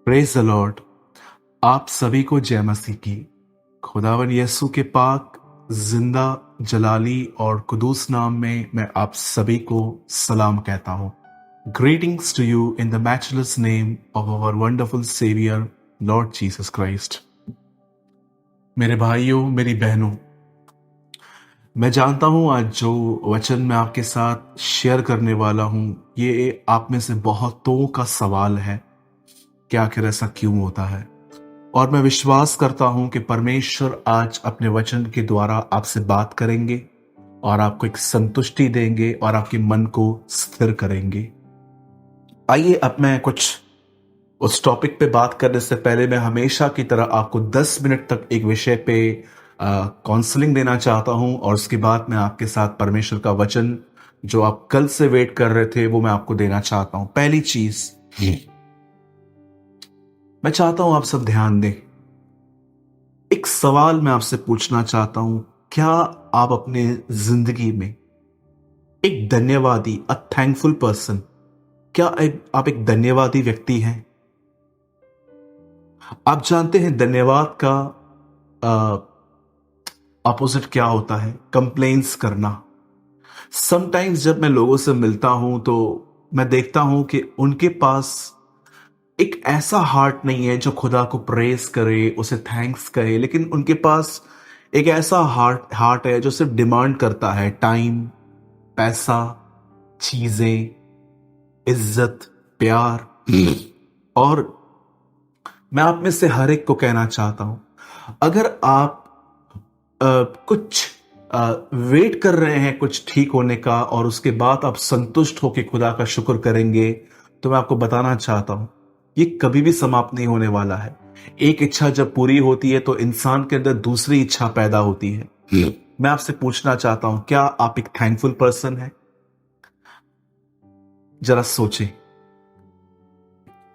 Praise the Lord. आप सभी को जय मसीह की। खुदावन यीशु के पाक जिंदा जलाली और कुदूस नाम में मैं आप सभी को सलाम कहता हूँ। Greetings to you in the matchless name of our wonderful saviour Lord Jesus Christ. मेरे भाइयों, मेरी बहनों, मैं जानता हूं आज जो वचन मैं आपके साथ शेयर करने वाला हूं, ये आप में से बहुतों का सवाल है कि आखिर ऐसा क्यों होता है। और मैं विश्वास करता हूं कि परमेश्वर आज अपने वचन के द्वारा आपसे बात करेंगे और आपको एक संतुष्टि देंगे और आपके मन को स्थिर करेंगे। आइए अब मैं कुछ उस टॉपिक पे बात करने से पहले मैं हमेशा की तरह आपको 10 मिनट तक एक विषय पे काउंसलिंग देना चाहता हूं और उसके बाद मैं आपके साथ परमेश्वर का वचन जो आप कल से वेट कर रहे थे वो मैं आपको देना चाहता हूं। पहली चीज मैं चाहता हूं आप सब ध्यान दें। एक सवाल मैं आपसे पूछना चाहता हूं, क्या आप अपने जिंदगी में एक धन्यवादी, अ थैंकफुल पर्सन, क्या आप एक धन्यवादी व्यक्ति हैं? आप जानते हैं धन्यवाद का अपोजिट क्या होता है? कंप्लेंट्स करना। समटाइम्स जब मैं लोगों से मिलता हूं तो मैं देखता हूं कि उनके पास एक ऐसा हार्ट नहीं है जो खुदा को प्रेज करे, उसे थैंक्स कहे, लेकिन उनके पास एक ऐसा हार्ट है जो सिर्फ डिमांड करता है टाइम, पैसा, चीजें, इज्जत, प्यार। और मैं आप में से हर एक को कहना चाहता हूं, अगर आप कुछ वेट कर रहे हैं कुछ ठीक होने का और उसके बाद आप संतुष्ट होकर खुदा का शुक्र करेंगे, तो मैं आपको बताना चाहता हूं ये कभी भी समाप्त नहीं होने वाला है। एक इच्छा जब पूरी होती है तो इंसान के अंदर दूसरी इच्छा पैदा होती है। मैं आपसे पूछना चाहता हूं, क्या आप एक थैंकफुल पर्सन हैं? जरा सोचें।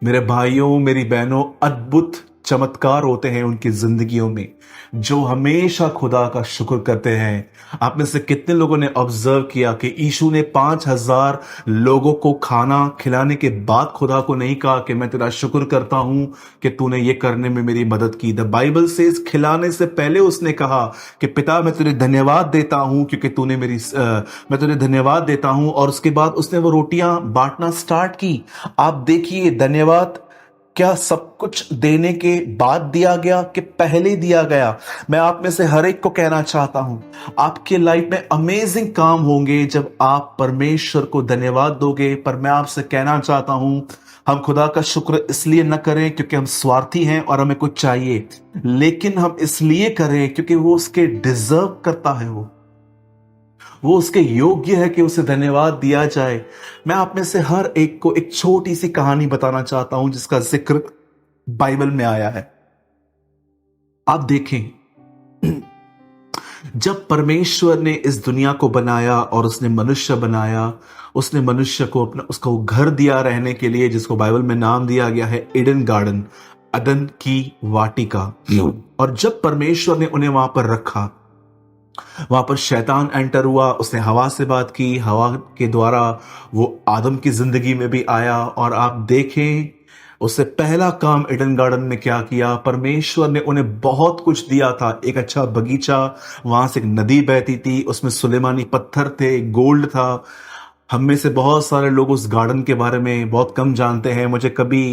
मेरे भाइयों, मेरी बहनों, अद्भुत चमत्कार होते हैं उनकी जिंदगियों में जो हमेशा खुदा का शुक्र करते हैं। आप में से कितने लोगों ने ऑब्जर्व किया कि यीशु ने 5,000 लोगों को खाना खिलाने के बाद खुदा को नहीं कहा कि मैं तेरा शुक्र करता हूं कि तूने ये करने में मेरी मदद की। द बाइबल से खिलाने से पहले उसने कहा कि पिता मैं तुझे धन्यवाद देता हूं क्योंकि तूने मैं तुझे धन्यवाद देता हूं। और उसके बाद उसने वो रोटियां बांटना स्टार्ट की। आप देखिए, धन्यवाद क्या सब कुछ देने के बाद दिया गया कि पहले दिया गया? मैं आप में से हर एक को कहना चाहता हूं, आपके लाइफ में अमेजिंग काम होंगे जब आप परमेश्वर को धन्यवाद दोगे। पर मैं आपसे कहना चाहता हूं, हम खुदा का शुक्र इसलिए न करें क्योंकि हम स्वार्थी हैं और हमें कुछ चाहिए, लेकिन हम इसलिए करें क्योंकि वो उसके डिजर्व करता है, वो उसके योग्य है कि उसे धन्यवाद दिया जाए। मैं आप में से हर एक को एक छोटी सी कहानी बताना चाहता हूं जिसका जिक्र बाइबल में आया है। आप देखें, जब परमेश्वर ने इस दुनिया को बनाया और उसने मनुष्य बनाया, उसने मनुष्य को अपना उसको घर दिया रहने के लिए, जिसको बाइबल में नाम दिया गया है ईडन गार्डन, अदन की वाटिका। और जब परमेश्वर ने उन्हें वहां पर रखा, वहां पर शैतान एंटर हुआ, उसने हवा से बात की, हवा के द्वारा वो आदम की जिंदगी में भी आया। और आप देखें, उससे पहला काम ईडन गार्डन में क्या किया? परमेश्वर ने उन्हें बहुत कुछ दिया था। एक अच्छा बगीचा, वहां से एक नदी बहती थी, उसमें सुलेमानी पत्थर थे, गोल्ड था। हम में से बहुत सारे लोग उस गार्डन के बारे में बहुत कम जानते हैं। मुझे कभी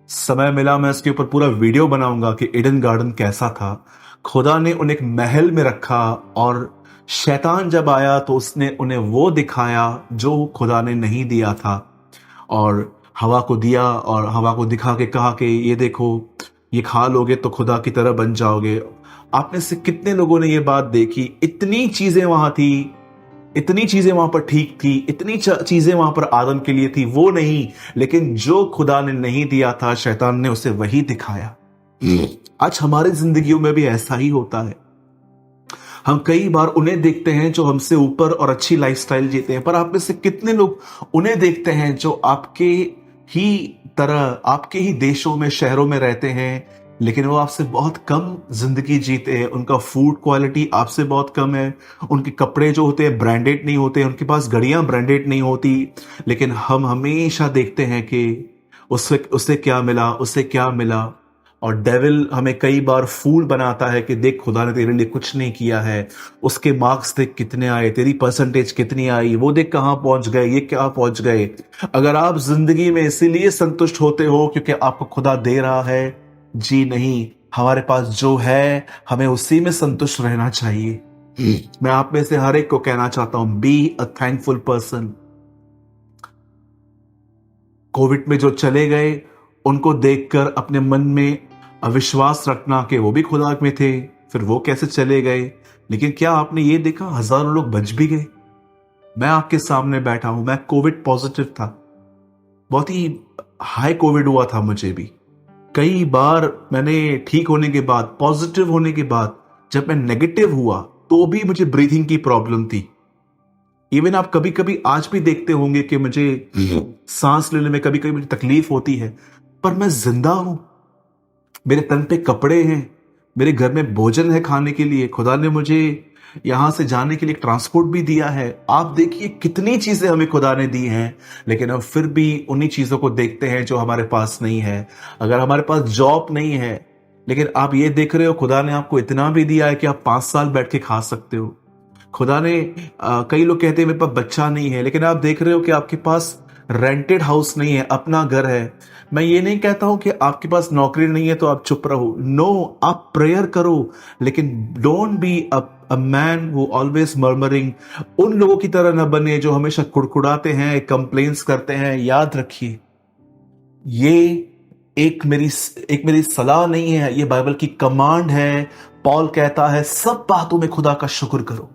समय मिला मैं इसके ऊपर पूरा वीडियो बनाऊंगा कि ईडन गार्डन कैसा था। खुदा ने उन्हें एक महल में रखा और शैतान जब आया तो उसने उन्हें वो दिखाया जो खुदा ने नहीं दिया था, और हवा को दिया और हवा को दिखा के कहा कि ये देखो, ये खा लोगे तो खुदा की तरह बन जाओगे। आप में से कितने लोगों ने ये बात देखी? इतनी चीजें वहां थी, इतनी चीजें वहां पर ठीक थी, इतनी चीजें वहां पर आदम के लिए थी, वो नहीं, लेकिन जो खुदा ने नहीं दिया था शैतान ने उसे वही दिखाया। आज हमारी जिंदगियों में भी ऐसा ही होता है। हम कई बार उन्हें देखते हैं जो हमसे ऊपर और अच्छी लाइफस्टाइल जीते हैं, पर आप में से कितने लोग उन्हें देखते हैं जो आपके ही तरह, आपके ही देशों में, शहरों में रहते हैं, लेकिन वो आपसे बहुत कम जिंदगी जीते हैं। उनका फूड क्वालिटी आपसे बहुत कम है, उनके कपड़े जो होते हैं ब्रांडेड नहीं होते, उनके पास गाड़ियां ब्रांडेड नहीं होती, लेकिन हम हमेशा देखते हैं कि उससे उससे क्या मिला, उससे क्या मिला। और डेविल हमें कई बार फूल बनाता है कि देख खुदा ने तेरे लिए कुछ नहीं किया है, उसके मार्क्स देख कितने आए, तेरी परसेंटेज कितनी आई, वो देख कहाँ पहुंच गए, ये क्या पहुंच गए। अगर आप जिंदगी में इसीलिए संतुष्ट होते हो क्योंकि आपको खुदा दे रहा है, जी नहीं, हमारे पास जो है हमें उसी में संतुष्ट रहना चाहिए। मैं आप में से हर एक को कहना चाहता हूं, be a thankful person. Covid में जो चले गए उनको देखकर अपने मन में अविश्वास रखना कि वो भी खुदा में थे, फिर वो कैसे चले गए। लेकिन क्या आपने ये देखा, हजारों लोग बच भी गए। मैं आपके सामने बैठा हूं, मैं कोविड पॉजिटिव था, बहुत ही हाई कोविड हुआ था मुझे भी। कई बार मैंने ठीक होने के बाद, पॉजिटिव होने के बाद जब मैं नेगेटिव हुआ तो भी मुझे ब्रीथिंग की प्रॉब्लम थी। इवन आप कभी कभी आज भी देखते होंगे कि मुझे सांस लेने में कभी कभी मुझे तकलीफ होती है, पर मैं जिंदा हूं, मेरे तन पे कपड़े हैं, मेरे घर में भोजन है खाने के लिए, खुदा ने मुझे यहां से जाने के लिए ट्रांसपोर्ट भी दिया है। आप देखिए कितनी चीजें हमें खुदा ने दी हैं, लेकिन हम फिर भी उन्हीं चीजों को देखते हैं जो हमारे पास नहीं है। अगर हमारे पास जॉब नहीं है, लेकिन आप ये देख रहे हो खुदा ने आपको इतना भी दिया है कि आप 5 साल बैठ के खा सकते हो। खुदा ने कई लोग कहते हैं मेरे पास बच्चा नहीं है, लेकिन आप देख रहे हो कि आपके पास रेंटेड हाउस नहीं है, अपना घर है। मैं ये नहीं कहता हूं कि आपके पास नौकरी नहीं है तो आप चुप रहो, नो, आप प्रेयर करो, लेकिन don't be a man who always murmuring. उन लोगों की तरह न बने जो हमेशा कुड़कुड़ाते हैं, कंप्लेन्स करते हैं। याद रखिए, ये एक मेरी सलाह नहीं है, ये बाइबल की कमांड है। पॉल कहता है सब बातों में खुदा का शुक्र करो,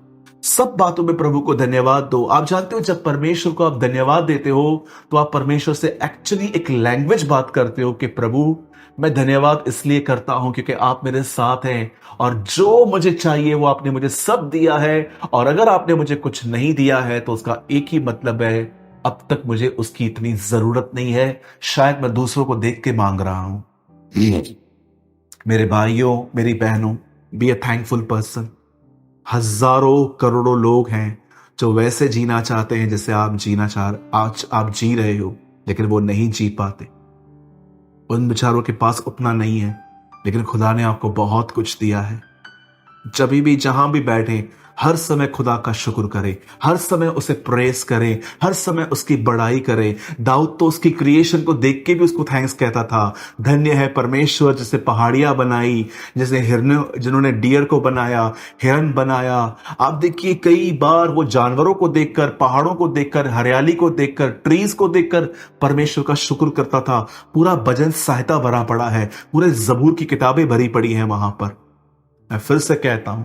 सब बातों में प्रभु को धन्यवाद दो। आप जानते हो जब परमेश्वर को आप धन्यवाद देते हो तो आप परमेश्वर से एक्चुअली एक लैंग्वेज बात करते हो कि प्रभु मैं धन्यवाद इसलिए करता हूं क्योंकि आप मेरे साथ हैं, और जो मुझे चाहिए वो आपने मुझे सब दिया है। और अगर आपने मुझे कुछ नहीं दिया है तो उसका एक ही मतलब है, अब तक मुझे उसकी इतनी जरूरत नहीं है, शायद मैं दूसरों को देख के मांग रहा हूं। मेरे भाइयों, मेरी बहनों, बी अ थैंकफुल पर्सन। हजारों करोड़ों लोग हैं जो वैसे जीना चाहते हैं जैसे आप जीना चाह आज आप जी रहे हो, लेकिन वो नहीं जी पाते। उन बेचारों के पास उतना नहीं है, लेकिन खुदा ने आपको बहुत कुछ दिया है। जब भी जहां भी बैठे, हर समय खुदा का शुक्र करें, हर समय उसे प्रेस करें, हर समय उसकी बड़ाई करें। दाऊद तो उसकी क्रिएशन को देख के भी उसको थैंक्स कहता था, धन्य है परमेश्वर जिसने पहाड़ियां बनाई, जिसने हिरन, जिन्होंने डियर को बनाया, हिरन बनाया। आप देखिए कई बार वो जानवरों को देखकर, पहाड़ों को देखकर, हरियाली को देखकर, ट्रीज को देखकर परमेश्वर का शुक्र करता था। पूरा भजन संहिता भरा पड़ा है, पूरे जबूर की किताबें भरी पड़ी हैं वहां पर। मैं फिर से कहता हूं,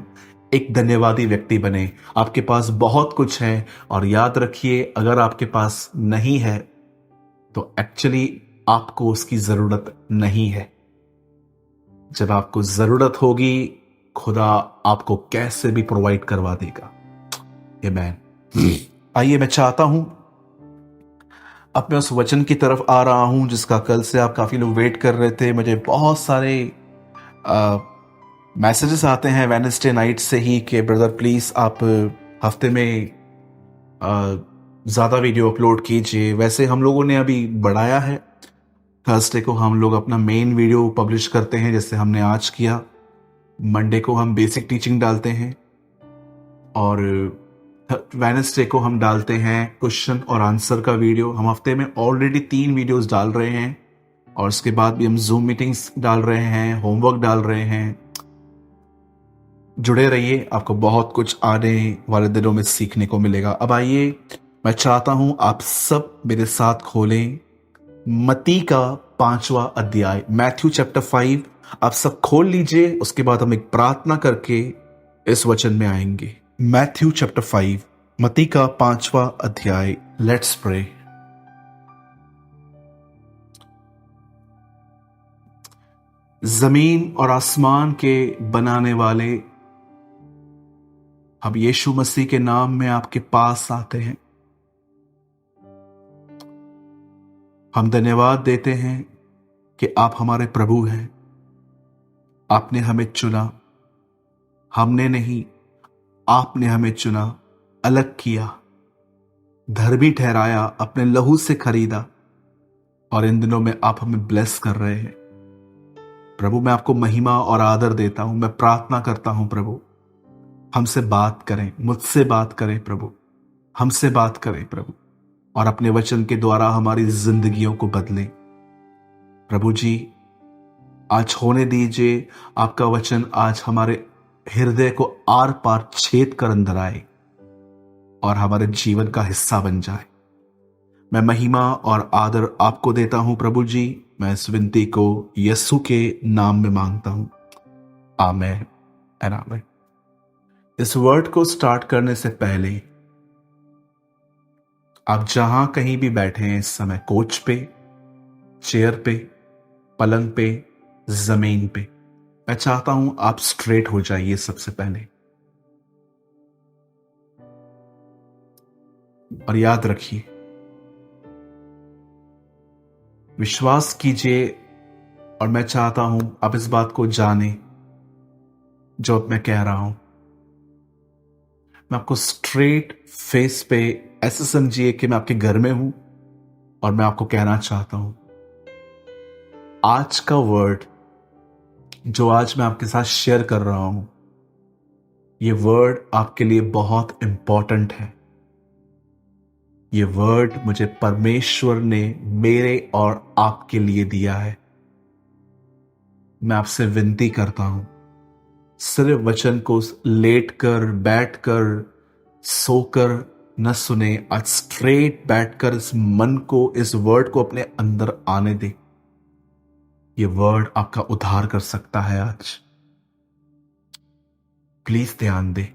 एक धन्यवादी व्यक्ति बने। आपके पास बहुत कुछ है, और याद रखिए अगर आपके पास नहीं है तो एक्चुअली आपको उसकी जरूरत नहीं है। जब आपको जरूरत होगी खुदा आपको कैसे भी प्रोवाइड करवा देगा। आमेन। आइए, मैं चाहता हूं, अब मैं उस वचन की तरफ आ रहा हूं जिसका कल से आप काफी लोग वेट कर रहे थे। मुझे बहुत सारे मैसेजेस आते हैं वेडनेसडे नाइट से ही कि ब्रदर प्लीज आप हफ्ते में ज़्यादा वीडियो अपलोड कीजिए। वैसे हम लोगों ने अभी बढ़ाया है, थर्सडे को हम लोग अपना मेन वीडियो पब्लिश करते हैं जैसे हमने आज किया। मंडे को हम बेसिक टीचिंग डालते हैं, और वेडनेसडे को हम डालते हैं क्वेश्चन और आंसर का वीडियो। हम हफ्ते में ऑलरेडी 3 वीडियोस डाल रहे हैं, और उसके बाद भी हम जूम मीटिंग्स डाल रहे हैं, होमवर्क डाल रहे हैं। जुड़े रहिए, आपको बहुत कुछ आने वाले दिनों में सीखने को मिलेगा। अब आइए, मैं चाहता हूं आप सब मेरे साथ खोलें मत्ती का 5वां अध्याय, मैथ्यू चैप्टर 5। आप सब खोल लीजिए, उसके बाद हम एक प्रार्थना करके इस वचन में आएंगे। मैथ्यू चैप्टर 5, मत्ती का 5वां अध्याय। Let's pray. जमीन और आसमान के बनाने वाले, हम यीशु मसीह के नाम में आपके पास आते हैं। हम धन्यवाद देते हैं कि आप हमारे प्रभु हैं। आपने हमें चुना, हमने नहीं, आपने हमें चुना, अलग किया, धर्मी ठहराया, अपने लहू से खरीदा। और इन दिनों में आप हमें ब्लेस कर रहे हैं। प्रभु, मैं आपको महिमा और आदर देता हूं। मैं प्रार्थना करता हूं प्रभु, हमसे बात करें, मुझसे बात करें प्रभु, हमसे बात करें प्रभु, और अपने वचन के द्वारा हमारी जिंदगियों को बदलें। प्रभु जी, आज होने दीजिए आपका वचन आज हमारे हृदय को आर पार छेद कर अंदर आए और हमारे जीवन का हिस्सा बन जाए। मैं महिमा और आदर आपको देता हूं प्रभु जी। मैं इस विनती को यीशु के नाम में मांगता हूं। आमेन एंड आमेन। इस वर्ड को स्टार्ट करने से पहले आप जहां कहीं भी बैठे हैं इस समय, कोच पे, चेयर पे, पलंग पे, जमीन पे, मैं चाहता हूं आप स्ट्रेट हो जाइए। सबसे पहले और याद रखिए, विश्वास कीजिए, और मैं चाहता हूं आप इस बात को जाने जो अब मैं कह रहा हूं। मैं आपको स्ट्रेट फेस पे ऐसे समझिए कि मैं आपके घर में हूं और मैं आपको कहना चाहता हूं, आज का वर्ड जो आज मैं आपके साथ शेयर कर रहा हूं, ये वर्ड आपके लिए बहुत इंपॉर्टेंट है। ये वर्ड मुझे परमेश्वर ने मेरे और आपके लिए दिया है। मैं आपसे विनती करता हूं, सिर्फ वचन को लेटकर, बैठकर, सोकर न सुने। आज स्ट्रेट बैठकर इस मन को, इस वर्ड को अपने अंदर आने दे। ये वर्ड आपका उद्धार कर सकता है आज। प्लीज ध्यान दे।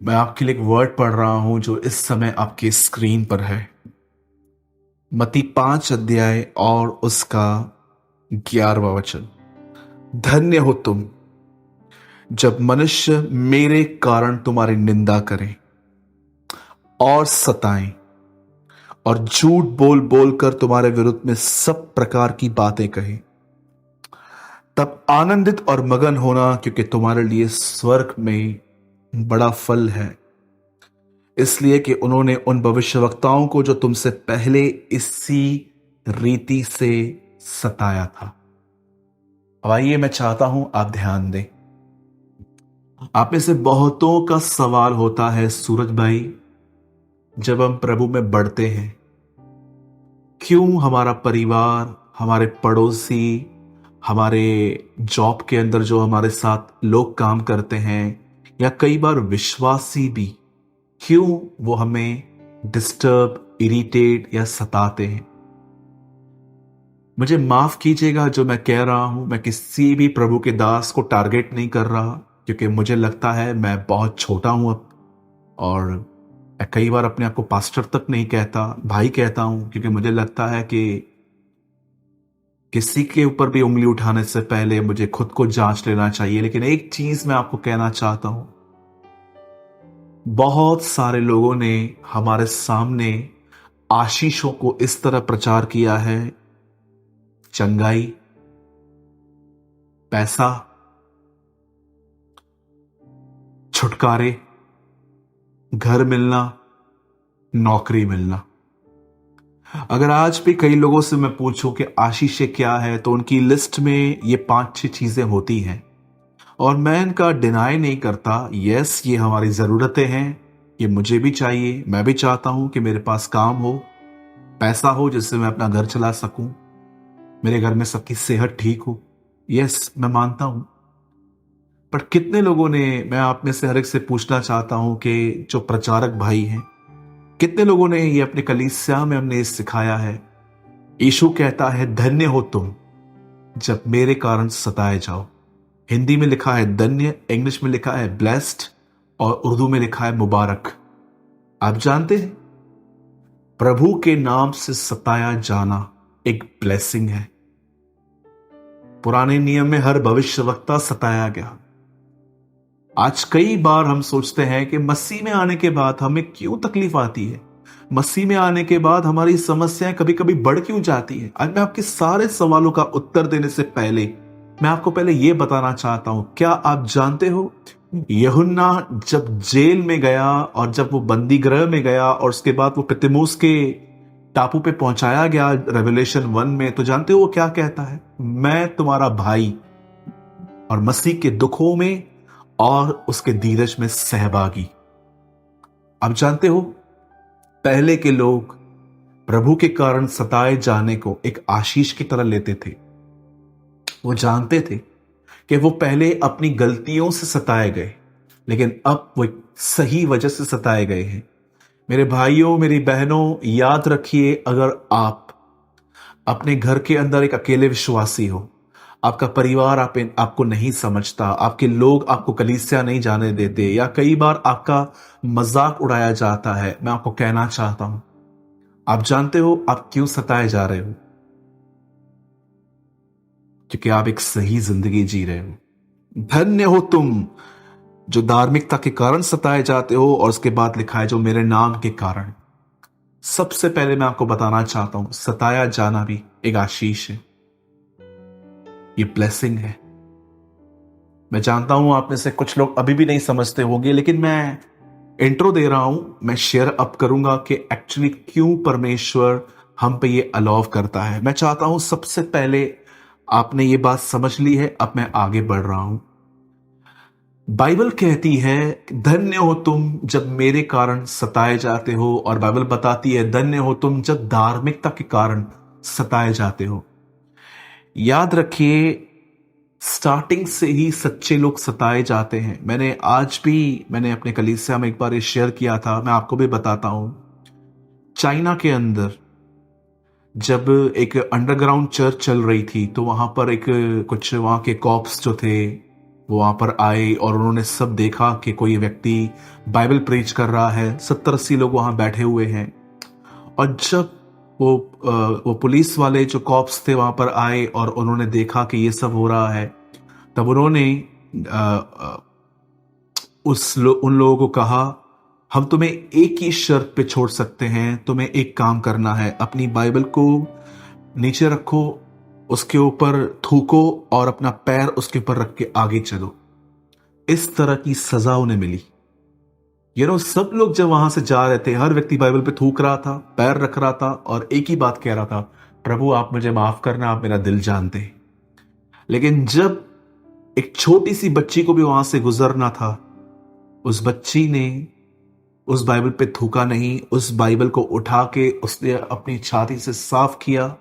मैं आपके लिए एक वर्ड पढ़ रहा हूं जो इस समय आपकी स्क्रीन पर है। मत्ती 5 अध्याय और उसका 11वां वचन। धन्य हो तुम जब मनुष्य मेरे कारण तुम्हारी निंदा करें और सताएं और झूठ बोल बोलकर तुम्हारे विरुद्ध में सब प्रकार की बातें कहें। तब आनंदित और मगन होना, क्योंकि तुम्हारे लिए स्वर्ग में बड़ा फल है, इसलिए कि उन्होंने उन भविष्यवक्ताओं को जो तुमसे पहले इसी रीति से सताया था। अब आइए, मैं चाहता हूं आप ध्यान दें। आप में से बहुतों का सवाल होता है, सूरज भाई, जब हम प्रभु में बढ़ते हैं, क्यों हमारा परिवार, हमारे पड़ोसी, हमारे जॉब के अंदर जो हमारे साथ लोग काम करते हैं, या कई बार विश्वासी भी, क्यों वो हमें डिस्टर्ब, इरिटेट या सताते हैं? मुझे माफ कीजिएगा जो मैं कह रहा हूं, मैं किसी भी प्रभु के दास को टारगेट नहीं कर रहा, क्योंकि मुझे लगता है मैं बहुत छोटा हूं अब, और मैं कई बार अपने आप को पास्टर तक नहीं कहता, भाई कहता हूं, क्योंकि मुझे लगता है कि किसी के ऊपर भी उंगली उठाने से पहले मुझे खुद को जांच लेना चाहिए। लेकिन एक चीज मैं आपको कहना चाहता हूं, बहुत सारे लोगों ने हमारे सामने आशीषों को इस तरह प्रचार किया है, चंगाई, पैसा, छुटकारे, घर मिलना, नौकरी मिलना। अगर आज भी कई लोगों से मैं पूछूं कि आशीषें क्या है, तो उनकी लिस्ट में ये 5-6 चीजें होती हैं, और मैं इनका डिनाई नहीं करता। यस, ये हमारी जरूरतें हैं, ये मुझे भी चाहिए। मैं भी चाहता हूं कि मेरे पास काम हो, पैसा हो, जिससे मैं अपना घर चला सकूं, मेरे घर में सबकी सेहत ठीक हो। यस, मैं मानता हूं। पर कितने लोगों ने, मैं आप में से हर एक से पूछना चाहता हूं कि जो प्रचारक भाई हैं, कितने लोगों ने ये अपने कलीसिया में हमने सिखाया है? यीशु कहता है, धन्य हो तुम जब मेरे कारण सताए जाओ। हिंदी में लिखा है धन्य, इंग्लिश में लिखा है ब्लेस्ड, और उर्दू में लिखा है मुबारक। आप जानते हैं, प्रभु के नाम से सताया जाना एक ब्लेसिंग है। पुराने नियम में हर भविष्यवक्ता सताया गया। आज कई बार हम सोचते हैं कि मसीह में आने के बाद हमें क्यों तकलीफ आती है, मसीह में आने के बाद हमारी समस्याएं कभी कभी बढ़ क्यों जाती है। आज मैं आपके सारे सवालों का उत्तर देने से पहले मैं आपको पहले यह बताना चाहता हूं, क्या आप जानते हो, यूहन्ना जब जेल में गया और जब वो बंदी गृह में गया और उसके बाद वो पितमुस के टापू पे पहुंचाया गया रेवलेशन 1 में, तो जानते हो वो क्या कहता है? मैं तुम्हारा भाई और मसीह के दुखों में और उसके धीरज में सहभागी। अब जानते हो, पहले के लोग प्रभु के कारण सताए जाने को एक आशीष की तरह लेते थे। वो जानते थे कि वो पहले अपनी गलतियों से सताए गए, लेकिन अब वो एक सही वजह से सताए गए हैं। मेरे भाइयों, मेरी बहनों, याद रखिए, अगर आप अपने घर के अंदर एक अकेले विश्वासी हो, आपका परिवार आपको नहीं समझता, आपके लोग आपको कलीसिया नहीं जाने देते, या कई बार आपका मजाक उड़ाया जाता है, मैं आपको कहना चाहता हूं, आप जानते हो आप क्यों सताए जा रहे हो? क्योंकि आप एक सही जिंदगी जी रहे हो। धन्य हो तुम जो धार्मिकता के कारण सताए जाते हो, और उसके बाद लिखा है जो मेरे नाम के कारण। सबसे पहले मैं आपको बताना चाहता हूं, सताया जाना भी एक आशीष है, ये ब्लेसिंग है। मैं जानता हूं आप में से कुछ लोग अभी भी नहीं समझते होंगे, लेकिन मैं इंट्रो दे रहा हूं, मैं शेयर अप करूंगा कि एक्चुअली क्यों परमेश्वर हम पे ये अलाउ करता है। मैं चाहता हूं सबसे पहले आपने ये बात समझ ली है, अब मैं आगे बढ़ रहा हूं। बाइबल कहती है धन्य हो तुम जब मेरे कारण सताए जाते हो, और बाइबल बताती है धन्य हो तुम जब धार्मिकता के कारण सताए जाते हो। याद रखिए, स्टार्टिंग से ही सच्चे लोग सताए जाते हैं। मैंने अपने कलीसिया में एक बार ये शेयर किया था, मैं आपको भी बताता हूं। चाइना के अंदर जब एक अंडरग्राउंड चर्च चल रही थी, तो वहां पर कुछ वहां के कॉप्स जो थे वो वहां पर आए, और उन्होंने सब देखा कि कोई व्यक्ति बाइबल प्रीच कर रहा है। 70-80 लोग वहां बैठे हुए हैं, और जब वो पुलिस वाले जो कॉप्स थे वहां पर आए और उन्होंने देखा कि ये सब हो रहा है, तब उन्होंने उन लोगों को कहा, हम तुम्हें एक ही शर्त पे छोड़ सकते हैं, तुम्हें एक काम करना है, अपनी बाइबल को नीचे रखो, उसके ऊपर थूको और अपना पैर उसके ऊपर रख के आगे चलो। इस तरह की सजा उन्हें मिली। सब लोग जब वहां से जा रहे थे, हर व्यक्ति बाइबल पे थूक रहा था, पैर रख रहा था, और एक ही बात कह रहा था, प्रभु आप मुझे माफ करना, आप मेरा दिल जानते हैं। लेकिन जब एक छोटी सी बच्ची को भी वहां से गुजरना था, उस बच्ची ने उस बाइबल पे थूका नहीं, उस बाइबल को उठा के उसने अपनी छाती से साफ किया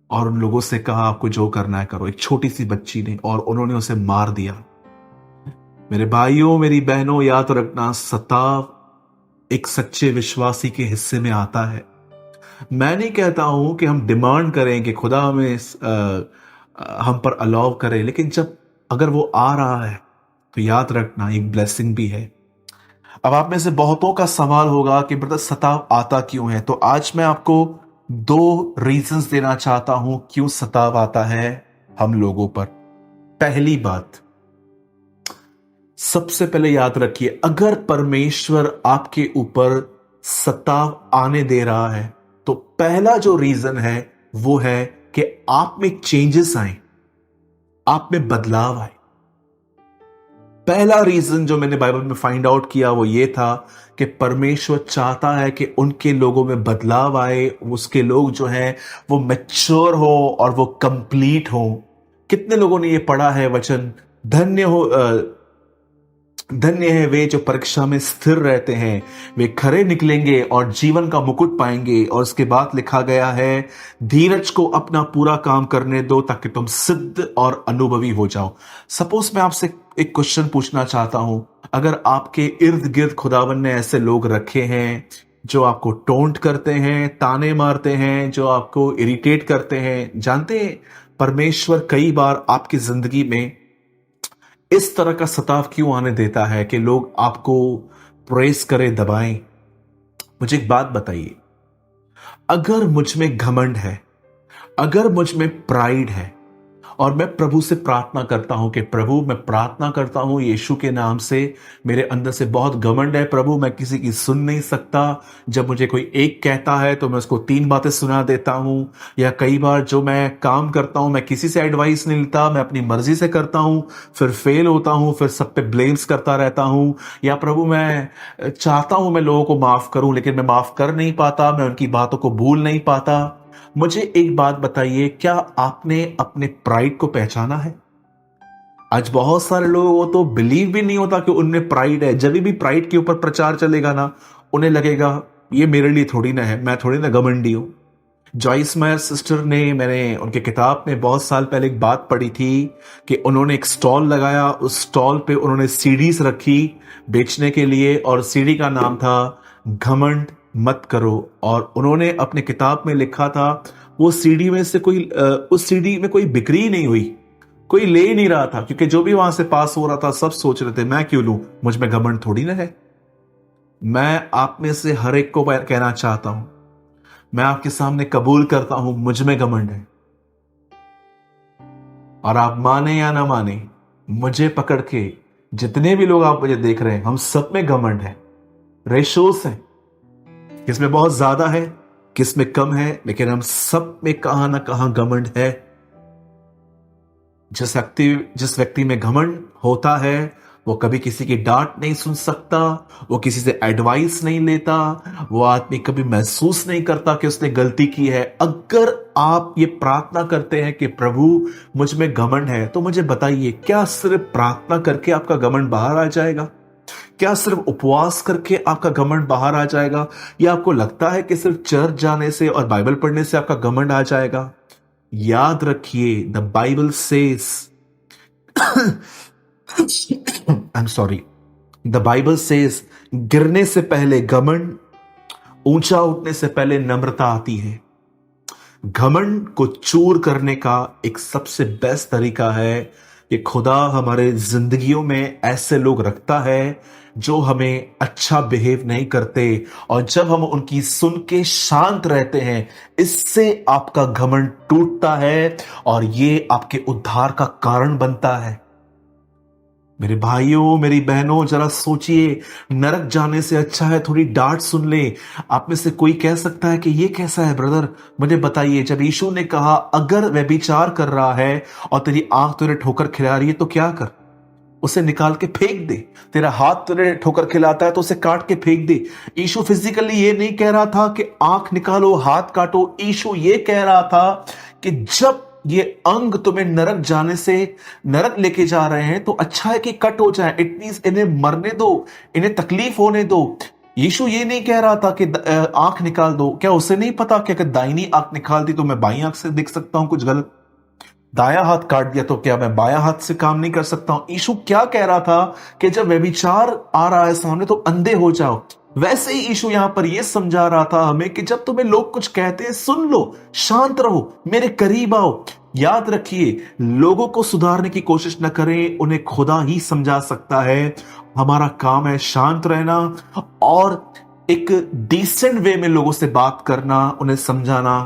और उन लोगों से कहा आपको जो करना है करो। एक छोटी सी बच्ची ने, और उन्होंने उसे मार दिया। मेरे भाइयों, मेरी बहनों, याद रखना, सताव एक सच्चे विश्वासी के हिस्से में आता है। मैं नहीं कहता हूं कि हम डिमांड करें कि खुदा हमें हम पर अलाउ करे, लेकिन अगर वो आ रहा है तो याद रखना एक ब्लेसिंग भी है। अब आप में से बहुतों का सवाल होगा कि ब्रदर सताव आता क्यों है, तो आज मैं आपको 2 रीजंस देना चाहता हूं क्यों सताव आता है हम लोगों पर। पहली बात, सबसे पहले याद रखिए, अगर परमेश्वर आपके ऊपर सताव आने दे रहा है, तो पहला जो रीजन है वो है कि आप में चेंजेस आए, आप में बदलाव आए। पहला रीजन जो मैंने बाइबल में फाइंड आउट किया वो ये था कि परमेश्वर चाहता है कि उनके लोगों में बदलाव आए, उसके लोग जो हैं वो मैच्योर हो और वो कंप्लीट हो। कितने लोगों ने ये पढ़ा है वचन, धन्य है वे जो परीक्षा में स्थिर रहते हैं, वे खरे निकलेंगे और जीवन का मुकुट पाएंगे। और उसके बाद लिखा गया है, धीरज को अपना पूरा काम करने दो ताकि तुम सिद्ध और अनुभवी हो जाओ। सपोज मैं आपसे एक क्वेश्चन पूछना चाहता हूं, अगर आपके इर्द गिर्द खुदावन ने ऐसे लोग रखे हैं जो आपको टोंट करते हैं, ताने मारते हैं, जो आपको इरिटेट करते हैं, जानते हैं परमेश्वर कई बार आपकी जिंदगी में इस तरह का सताव क्यों आने देता है कि लोग आपको प्रेस करें, दबाएं? मुझे एक बात बताइए, अगर मुझ में घमंड है, अगर मुझ में प्राइड है, और मैं प्रभु से प्रार्थना करता हूं कि प्रभु, मैं प्रार्थना करता हूं यीशु के नाम से, मेरे अंदर से बहुत घमंड है प्रभु, मैं किसी की सुन नहीं सकता। जब मुझे कोई एक कहता है तो मैं उसको 3 बातें सुना देता हूं। या कई बार जो मैं काम करता हूं, मैं किसी से एडवाइस नहीं लेता, मैं अपनी मर्जी से करता हूं, फिर फेल होता हूं, फिर सब पे ब्लेम्स करता रहता हूं। या प्रभु, मैं चाहता हूं मैं लोगों को माफ करूं, लेकिन मैं माफ कर नहीं पाता, मैं उनकी बातों को भूल नहीं पाता। मुझे एक बात बताइए, क्या आपने अपने प्राइड को पहचाना है? आज बहुत सारे लोगों को तो बिलीव भी नहीं होता कि उनमें प्राइड है। जब भी प्राइड के ऊपर प्रचार चलेगा ना, उन्हें लगेगा ये मेरे लिए थोड़ी ना है, मैं थोड़ी ना घमंडी हूं। जॉइस मेयर सिस्टर ने, मैंने उनके किताब में बहुत साल पहले एक बात पढ़ी थी कि उन्होंने एक स्टॉल लगाया, उस स्टॉल पे उन्होंने सीडीज रखी बेचने के लिए, और सीडी का नाम था घमंड मत करो। और उन्होंने अपने किताब में लिखा था, वो सीडी में से कोई उस सीडी में कोई बिक्री ही नहीं हुई, कोई ले ही नहीं रहा था, क्योंकि जो भी वहां से पास हो रहा था सब सोच रहे थे मैं क्यों लूं, मुझ में घमंड थोड़ी ना है। मैं आप में से हर एक को कहना चाहता हूं, मैं आपके सामने कबूल करता हूं मुझ में घमंड है। और आप माने या ना माने, मुझे पकड़ के जितने भी लोग आप मुझे देख रहे हैं, हम सब में घमंड है। रेशोस है, किसमें बहुत ज्यादा है, किसमें कम है, लेकिन हम सब में कहां ना कहां घमंड है। जिस व्यक्ति में घमंड होता है, वो कभी किसी की डांट नहीं सुन सकता, वो किसी से एडवाइस नहीं लेता, वो आदमी कभी महसूस नहीं करता कि उसने गलती की है। अगर आप ये प्रार्थना करते हैं कि प्रभु मुझ में घमंड है, तो मुझे बताइए, क्या सिर्फ प्रार्थना करके आपका घमंड बाहर आ जाएगा? क्या सिर्फ उपवास करके आपका घमंड बाहर आ जाएगा? या आपको लगता है कि सिर्फ चर्च जाने से और बाइबल पढ़ने से आपका घमंड आ जाएगा? याद रखिए, the Bible says I am sorry, the Bible says, गिरने से पहले घमंड, ऊंचा उठने से पहले नम्रता आती है। घमंड को चूर करने का एक सबसे बेस्ट तरीका है कि खुदा हमारे जिंदगियों में ऐसे लोग रखता है जो हमें अच्छा बिहेव नहीं करते, और जब हम उनकी सुन के शांत रहते हैं, इससे आपका घमंड टूटता है और ये आपके उद्धार का कारण बनता है। मेरे भाइयों, मेरी बहनों, जरा सोचिए, नरक जाने से अच्छा है थोड़ी डांट सुन ले। आप में से कोई कह सकता है कि ये कैसा है ब्रदर, मुझे बताइए। जब यीशु ने कहा अगर व्यभिचार कर रहा है और तेरी आंख तुझे ठोकर खिला रही है तो क्या कर, उसे निकाल के फेंक दे। तेरा हाथ तुझे ठोकर खिलाता है तो उसे काट के फेंक दे। यीशु फिजिकली ये नहीं कह रहा था कि आंख निकालो, हाथ काटो। यीशु ये कह रहा था कि जब ये अंग तुम्हें नरक जाने से नरक लेके जा रहे हैं तो अच्छा है कि कट हो जाए। इट मींस इन्हें मरने दो, इन्हें तकलीफ होने दो। यीशु ये नहीं कह रहा था कि आंख निकाल दो। क्या उसे नहीं पता कि अगर दाहिनी आंख निकाल दी तो मैं बाई आंख से देख सकता हूं कुछ गलत? दाया हाथ काट दिया तो क्या मैं बाया हाथ से काम नहीं कर सकता हूं? यीशु क्या कह रहा था कि जब व्यभिचार आ रहा है सामने तो अंधे हो जाओ। वैसे ही यीशु यहां पर यह समझा रहा था हमें कि जब तुम्हें लोग कुछ कहते हैं सुन लो, शांत रहो, मेरे करीब आओ। याद रखिए, लोगों को सुधारने की कोशिश न करें, उन्हें खुदा ही समझा सकता है। हमारा काम है शांत रहना और एक डिसेंट वे में लोगों से बात करना, उन्हें समझाना।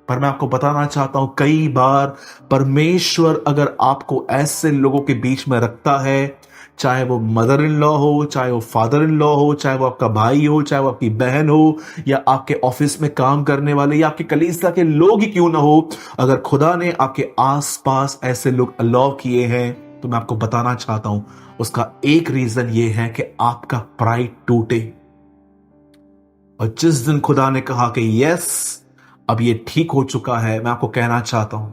पर मैं आपको बताना चाहता हूं, कई बार परमेश्वर अगर आपको ऐसे लोगों के बीच में रखता है, चाहे वो मदर इन लॉ हो, चाहे वो फादर इन लॉ हो, चाहे वो आपका भाई हो, चाहे वो आपकी बहन हो, या आपके ऑफिस में काम करने वाले, या आपके कलीसिया के लोग ही क्यों ना हो, अगर खुदा ने आपके आसपास ऐसे लोग अलाउ किए हैं, तो मैं आपको बताना चाहता हूं, उसका एक रीजन ये है कि आपका प्राइड टूटे। और जिस दिन खुदा ने कहा कि यस अब ये ठीक हो चुका है, मैं आपको कहना चाहता हूं,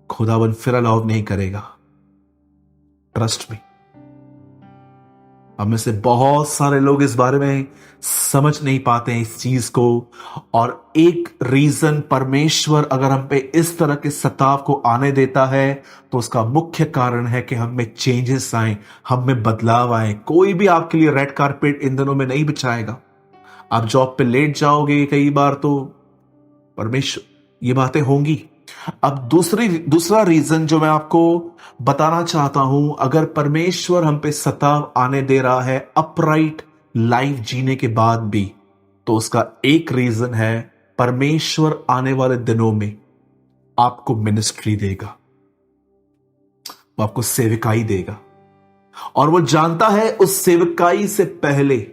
खुदावन फिर अलाउ नहीं करेगा। Trust me. अब में से बहुत सारे लोग इस बारे में समझ नहीं पाते हैं इस चीज को। और एक रीजन, परमेश्वर अगर हम पे इस तरह के सताव को आने देता है तो उसका मुख्य कारण है कि हम में चेंजेस आए, हम में बदलाव आए। कोई भी आपके लिए रेड कारपेट इन दिनों में नहीं बिछाएगा। आप जॉब पे लेट जाओगे कई बार, तो परमेश्वर, ये बातें होंगी। अब दूसरा रीजन जो मैं आपको बताना चाहता हूं, अगर परमेश्वर हम पे सताव आने दे रहा है अपराइट लाइफ जीने के बाद भी, तो उसका एक रीजन है, परमेश्वर आने वाले दिनों में आपको मिनिस्ट्री देगा। वो आपको सेवकाई देगा, और वो जानता है उस सेवकाई से पहले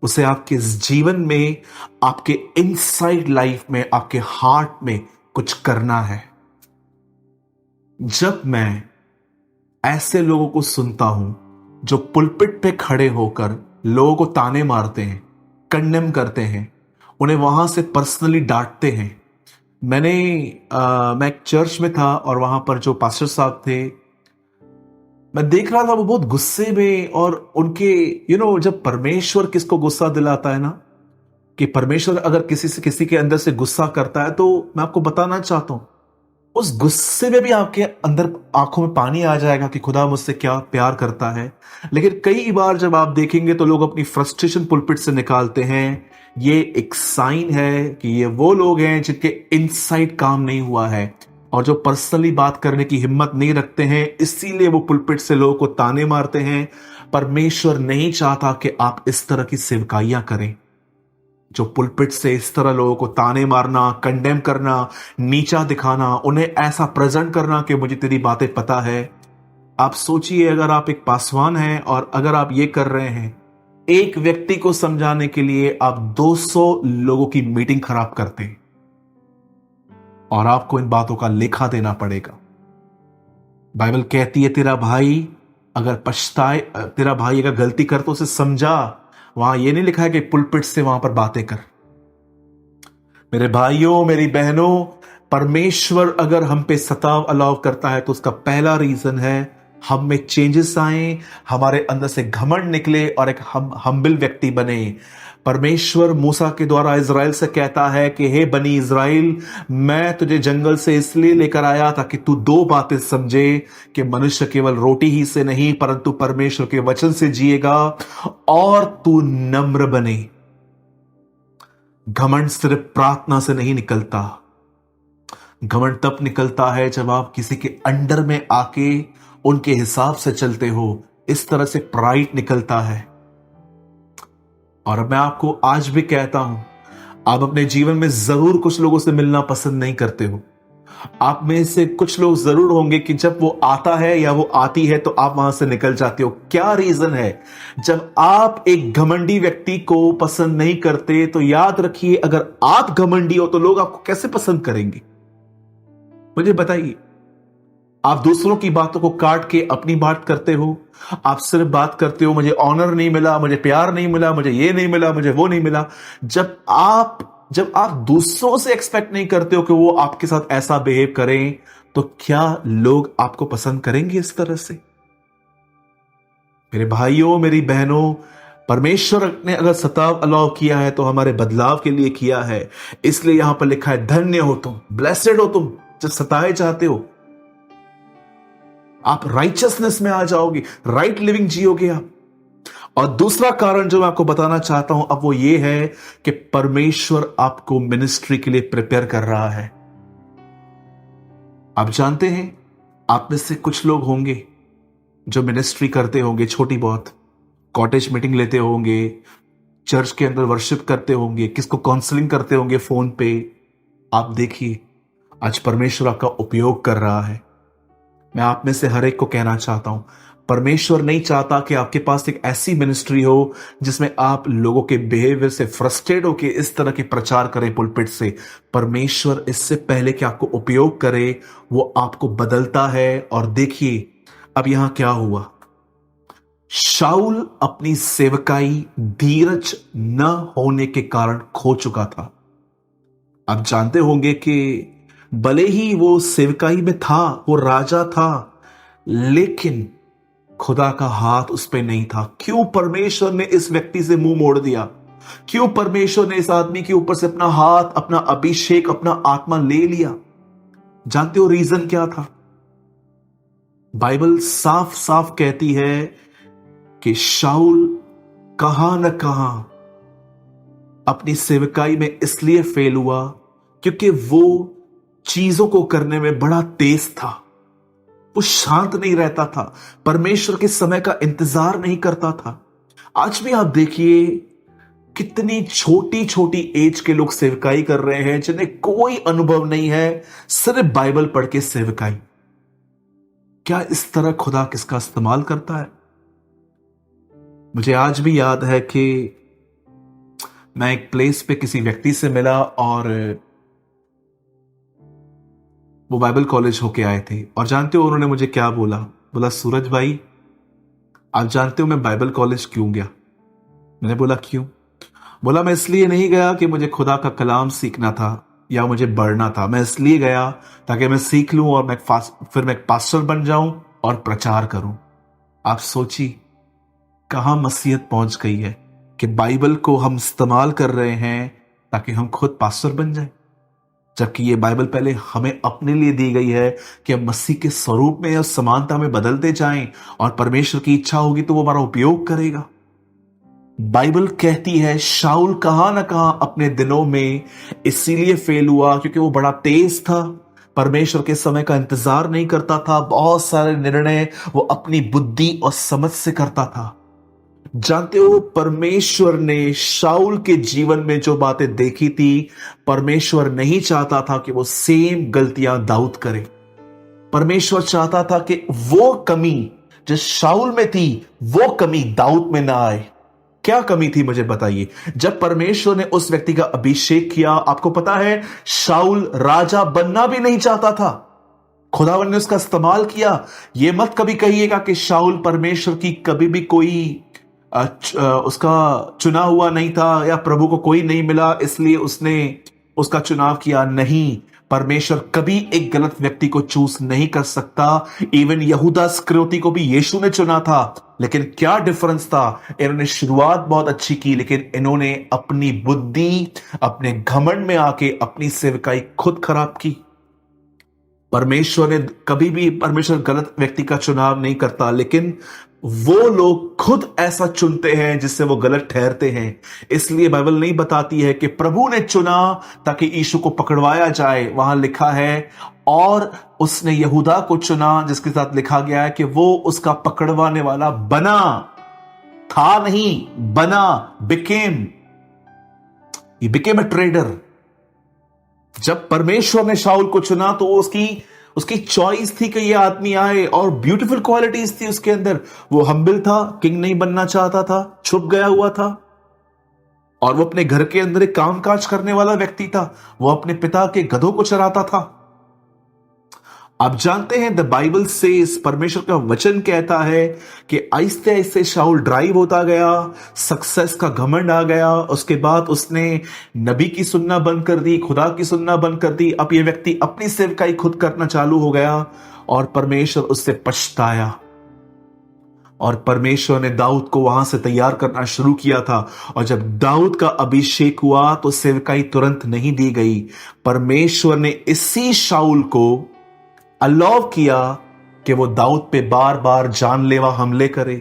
उसे आपके जीवन में, आपके इनसाइड लाइफ में, आपके हार्ट में कुछ करना है। जब मैं ऐसे लोगों को सुनता हूं जो पुलपिट पे खड़े होकर लोगों को ताने मारते हैं, कंडेम करते हैं, उन्हें वहां से पर्सनली डांटते हैं। मैं एक चर्च में था और वहां पर जो पास्टर साहब थे, मैं देख रहा था वो बहुत गुस्से में, और उनके जब परमेश्वर किसको गुस्सा दिलाता है ना, कि परमेश्वर अगर किसी से, किसी के अंदर से गुस्सा करता है, तो मैं आपको बताना चाहता हूं उस गुस्से में भी आपके अंदर आंखों में पानी आ जाएगा कि खुदा मुझसे क्या प्यार करता है। लेकिन कई बार जब आप देखेंगे तो लोग अपनी फ्रस्ट्रेशन पुलपिट से निकालते हैं। ये एक साइन है कि ये वो लोग हैं जिनके इनसाइड काम नहीं हुआ है, और जो पर्सनली बात करने की हिम्मत नहीं रखते हैं, इसीलिए वो पुलपिट से लोगों को ताने मारते हैं। परमेश्वर नहीं चाहता कि आप इस तरह की सेवकाइयां करें, जो पुलपिट से इस तरह लोगों को ताने मारना, कंडेम करना, नीचा दिखाना, उन्हें ऐसा प्रेजेंट करना कि मुझे तेरी बातें पता है। आप सोचिए, अगर आप एक पासवान हैं और अगर आप ये कर रहे हैं, एक व्यक्ति को समझाने के लिए आप 200 लोगों की मीटिंग खराब करते हैं, और आपको इन बातों का लेखा देना पड़ेगा। बाइबल कहती है तेरा भाई अगर पछताए, तेरा भाई अगर गलती कर तो उसे समझा। वहां ये नहीं लिखा है कि पुलपिट से वहां पर बातें कर। मेरे भाइयों, मेरी बहनों, परमेश्वर अगर हम पे सताव अलाव करता है तो उसका पहला रीजन है हम में चेंजेस आए, हमारे अंदर से घमंड निकले और एक हम्बल व्यक्ति बने। परमेश्वर मूसा के द्वारा इज़राइल से कहता है कि हे बनी इज़राइल, मैं तुझे जंगल से इसलिए लेकर आया ताकि तू दो बातें समझे कि मनुष्य केवल रोटी ही से नहीं परंतु परमेश्वर के वचन से जिएगा, और तू नम्र बने। घमंड सिर्फ प्रार्थना से नहीं निकलता, घमंड तब निकलता है जब आप किसी के अंडर में आके उनके हिसाब से चलते हो। इस तरह से प्राइड निकलता है। और मैं आपको आज भी कहता हूं, आप अपने जीवन में जरूर कुछ लोगों से मिलना पसंद नहीं करते हो। आप में से कुछ लोग जरूर होंगे कि जब वो आता है या वो आती है तो आप वहां से निकल जाते हो। क्या रीजन है? जब आप एक घमंडी व्यक्ति को पसंद नहीं करते तो याद रखिए, अगर आप घमंडी हो तो लोग आपको कैसे पसंद करेंगे? मुझे बताइए। आप दूसरों की बातों को काट के अपनी बात करते हो। आप सिर्फ बात करते हो, मुझे ऑनर नहीं मिला, मुझे प्यार नहीं मिला, मुझे ये नहीं मिला, मुझे वो नहीं मिला। जब आप दूसरों से एक्सपेक्ट नहीं करते हो कि वो आपके साथ ऐसा बिहेव करें, तो क्या लोग आपको पसंद करेंगे इस तरह से? मेरे भाइयों, मेरी बहनों, परमेश्वर ने अगर सताव अलाव किया है तो हमारे बदलाव के लिए किया है। इसलिए यहां पर लिखा है, धन्य हो तुम, ब्लेसेड हो तुम जब सताए जाते हो। आप राइचसनेस में आ जाओगे, राइट लिविंग जियोगे आप। और दूसरा कारण जो मैं आपको बताना चाहता हूं अब वो ये है कि परमेश्वर आपको मिनिस्ट्री के लिए प्रिपेयर कर रहा है। आप जानते हैं, आप में से कुछ लोग होंगे जो मिनिस्ट्री करते होंगे, छोटी बहुत कॉटेज मीटिंग लेते होंगे, चर्च के अंदर वर्शिप करते होंगे, किसको काउंसलिंग करते होंगे फोन पे। आप देखिए, आज परमेश्वर आपका उपयोग कर रहा है। मैं आप में से हर एक को कहना चाहता हूं, परमेश्वर नहीं चाहता कि आपके पास एक ऐसी मिनिस्ट्री हो जिसमें आप लोगों के बिहेवियर से फ्रस्ट्रेट होकर इस तरह के प्रचार करें पुलपिट से। परमेश्वर इससे पहले कि आपको उपयोग करे, वो आपको बदलता है। और देखिए अब यहां क्या हुआ। शाऊल अपनी सेवकाई धीरज न होने के कारण खो चुका था। आप जानते होंगे कि भले ही वो सेवकाई में था, वो राजा था, लेकिन खुदा का हाथ उस पर नहीं था। क्यों परमेश्वर ने इस व्यक्ति से मुंह मोड़ दिया? क्यों परमेश्वर ने इस आदमी के ऊपर से अपना हाथ, अपना अभिषेक, अपना आत्मा ले लिया? जानते हो रीजन क्या था? बाइबल साफ साफ कहती है कि शाऊल कहां न कहां अपनी सेवकाई में इसलिए फेल हुआ क्योंकि वो चीजों को करने में बड़ा तेज था। वो शांत नहीं रहता था, परमेश्वर के समय का इंतजार नहीं करता था। आज भी आप देखिए, कितनी छोटी छोटी एज के लोग सेवकाई कर रहे हैं जिन्हें कोई अनुभव नहीं है, सिर्फ बाइबल पढ़ के सेवकाई। क्या इस तरह खुदा किसका इस्तेमाल करता है? मुझे आज भी याद है कि मैं एक प्लेस पे किसी व्यक्ति से मिला और वो बाइबल कॉलेज होके आए थे। और जानते हो उन्होंने मुझे क्या बोला? बोला, सूरज भाई, आप जानते हो मैं बाइबल कॉलेज क्यों गया? मैंने बोला, क्यों? बोला, मैं इसलिए नहीं गया कि मुझे खुदा का कलाम सीखना था या मुझे बढ़ना था। मैं इसलिए गया ताकि मैं सीख लूं और फिर मैं एक पास्टर बन जाऊं और प्रचार करूं। आप सोचिए कहां मसीहत पहुंच गई है कि बाइबल को हम इस्तेमाल कर रहे हैं ताकि हम खुद पास्टर बन जाएं, जबकि ये बाइबल पहले हमें अपने लिए दी गई है कि हम मसीह के स्वरूप में और समानता में बदलते जाएं, और परमेश्वर की इच्छा होगी तो वो हमारा उपयोग करेगा। बाइबल कहती है शाऊल कहां ना कहां अपने दिनों में इसीलिए फेल हुआ क्योंकि वो बड़ा तेज था, परमेश्वर के समय का इंतजार नहीं करता था, बहुत सारे निर्णय वो अपनी बुद्धि और समझ से करता था। जानते हो, परमेश्वर ने शाऊल के जीवन में जो बातें देखी थी, परमेश्वर नहीं चाहता था कि वो सेम गलतियां दाऊद करे। परमेश्वर चाहता था कि वो कमी जो शाऊल में थी वो कमी दाऊद में ना आए। क्या कमी थी मुझे बताइए? जब परमेश्वर ने उस व्यक्ति का अभिषेक किया, आपको पता है शाऊल राजा बनना भी नहीं चाहता था, खुदावन ने उसका इस्तेमाल किया। यह मत कभी कहिएगा कि शाऊल परमेश्वर की कभी भी कोई उसका चुना हुआ नहीं था या प्रभु को कोई नहीं मिला इसलिए उसने उसका चुनाव किया। नहीं, परमेश्वर कभी एक गलत व्यक्ति को चूज नहीं कर सकता। इवन यहूदा इस्करियोती को भी यीशु ने चुना था, लेकिन क्या डिफरेंस था? इन्होंने शुरुआत बहुत अच्छी की, लेकिन इन्होंने अपनी बुद्धि, अपने घमंड में आके अपनी सेवकाई खुद खराब की। परमेश्वर ने कभी भी परमेश्वर गलत व्यक्ति का चुनाव नहीं करता, लेकिन वो लोग खुद ऐसा चुनते हैं जिससे वो गलत ठहरते हैं। इसलिए बाइबल नहीं बताती है कि प्रभु ने चुना ताकि यीशु को पकड़वाया जाए। वहां लिखा है और उसने यहूदा को चुना, जिसके साथ लिखा गया है कि वो उसका पकड़वाने वाला बना, था नहीं, बना, became, he became a trader. जब परमेश्वर ने शाऊल को चुना तो उसकी चॉइस थी कि ये आदमी आए, और ब्यूटीफुल क्वालिटीज थी उसके अंदर। वो हम्बिल था, किंग नहीं बनना चाहता था, छुप गया हुआ था, और वो अपने घर के अंदर एक कामकाज करने वाला व्यक्ति था। वो अपने पिता के गधों को चराता था। आप जानते हैं द बाइबल से परमेश्वर का वचन कहता है कि आहिस्ते आहिस्ते शाऊल ड्राइव होता गया, सक्सेस का घमंड आ गया। उसके बाद उसने नबी की सुनना बंद कर दी, खुदा की सुनना बंद कर दी। अब ये व्यक्ति अपनी सेवकाई खुद करना चालू हो गया और परमेश्वर उससे पछताया, और परमेश्वर ने दाऊद को वहां से तैयार करना शुरू किया था। और जब दाऊद का अभिषेक हुआ तो सेवकाई तुरंत नहीं दी गई। परमेश्वर ने इसी शाऊल को अलाउ किया कि वो दाऊद पे बार बार जानलेवा हमले करे,